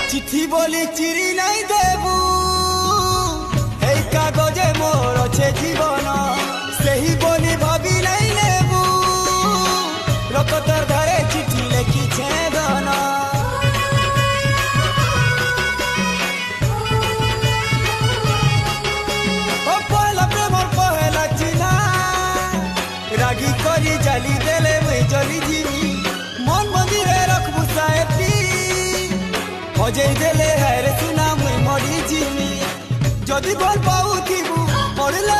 চিঠি বলি চিরি নাই দেবু এই কাগজে মোর আছে জীবন সেই বলি ভাবি নাই নেবু রকতর ধারে চিঠি লেখিছে ধন ও পহলা প্রেমর পহলা চিনা রাগি করি জালি দেলে মুই জলি জিমি মন মন্দিরে রাখবু সাহেবটি অজয় দেলে হারে সুনা মুই মরি জিমি যদি ভাল পাউথিবু মরলে